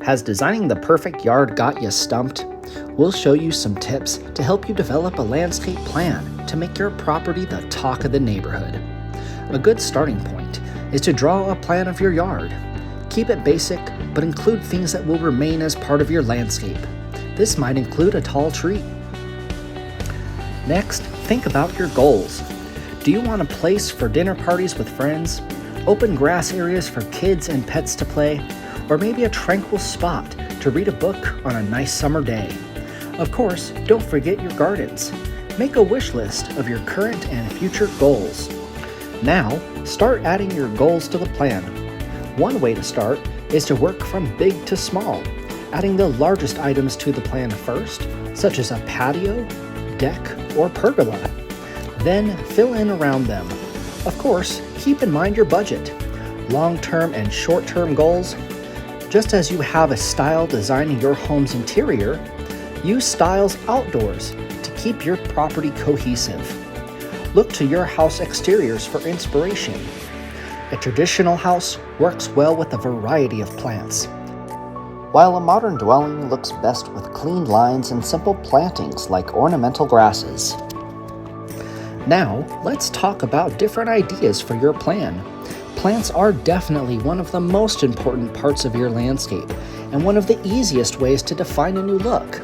Has designing the perfect yard got you stumped? We'll show you some tips to help you develop a landscape plan to make your property the talk of the neighborhood. A good starting point is to draw a plan of your yard. Keep it basic, but include things that will remain as part of your landscape. This might include a tall tree. Next, think about your goals. Do you want a place for dinner parties with friends? Open grass areas for kids and pets to play? Or maybe a tranquil spot to read a book on a nice summer day? Of course, don't forget your gardens. Make a wish list of your current and future goals. Now, start adding your goals to the plan. One way to start is to work from big to small, adding the largest items to the plan first, such as a patio, deck, or pergola. Then fill in around them. Of course, keep in mind your budget. Long-term and short-term goals. Just as you have a style designing your home's interior, use styles outdoors to keep your property cohesive. Look to your house exteriors for inspiration. A traditional house works well with a variety of plants, while a modern dwelling looks best with clean lines and simple plantings like ornamental grasses. Now, let's talk about different ideas for your plan. Plants are definitely one of the most important parts of your landscape and one of the easiest ways to define a new look.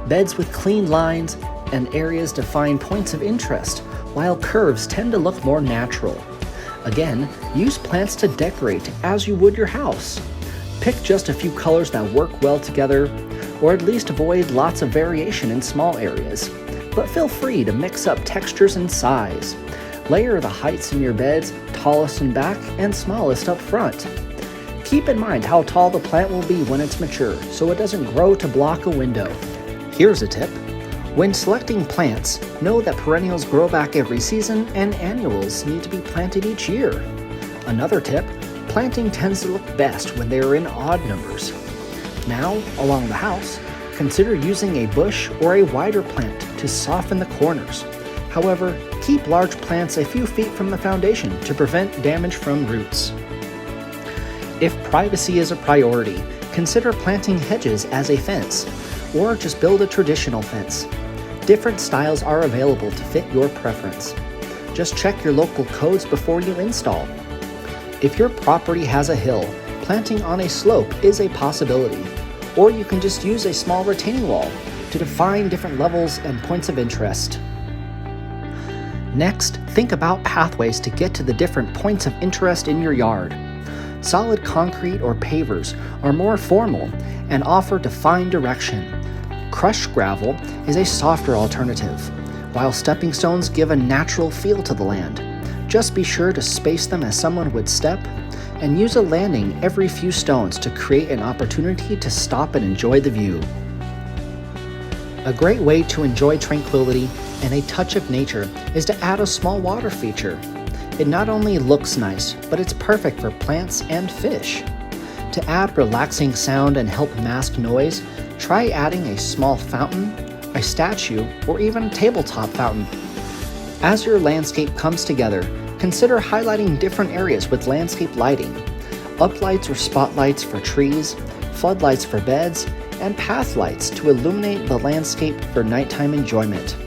Beds with clean lines and areas define points of interest, while curves tend to look more natural. Again, use plants to decorate as you would your house. Pick just a few colors that work well together, or at least avoid lots of variation in small areas. But feel free to mix up textures and size. Layer the heights in your beds, tallest in back and smallest up front. Keep in mind how tall the plant will be when it's mature, so it doesn't grow to block a window. Here's a tip. When selecting plants, know that perennials grow back every season and annuals need to be planted each year. Another tip, planting tends to look best when they are in odd numbers. Now, along the house, consider using a bush or a wider plant to soften the corners. However, keep large plants a few feet from the foundation to prevent damage from roots. If privacy is a priority, consider planting hedges as a fence, or just build a traditional fence. Different styles are available to fit your preference. Just check your local codes before you install. If your property has a hill, planting on a slope is a possibility, or you can just use a small retaining wall to define different levels and points of interest. Next, think about pathways to get to the different points of interest in your yard. Solid concrete or pavers are more formal and offer defined direction. Crushed gravel is a softer alternative, while stepping stones give a natural feel to the land. Just be sure to space them as someone would step, and use a landing every few stones to create an opportunity to stop and enjoy the view. A great way to enjoy tranquility and a touch of nature is to add a small water feature. It not only looks nice, but it's perfect for plants and fish. To add relaxing sound and help mask noise, try adding a small fountain, a statue, or even a tabletop fountain. As your landscape comes together, consider highlighting different areas with landscape lighting, uplights or spotlights for trees, floodlights for beds, and path lights to illuminate the landscape for nighttime enjoyment.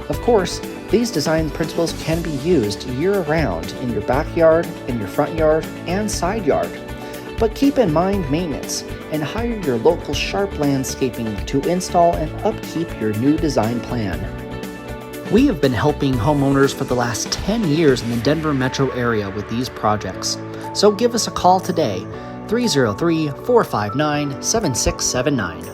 Of course, these design principles can be used year-round in your backyard, in your front yard, and side yard. But keep in mind maintenance and hire your local sharp landscaping to install and upkeep your new design plan. We have been helping homeowners for the last 10 years in the Denver metro area with these projects. So give us a call today, 303-459-7679.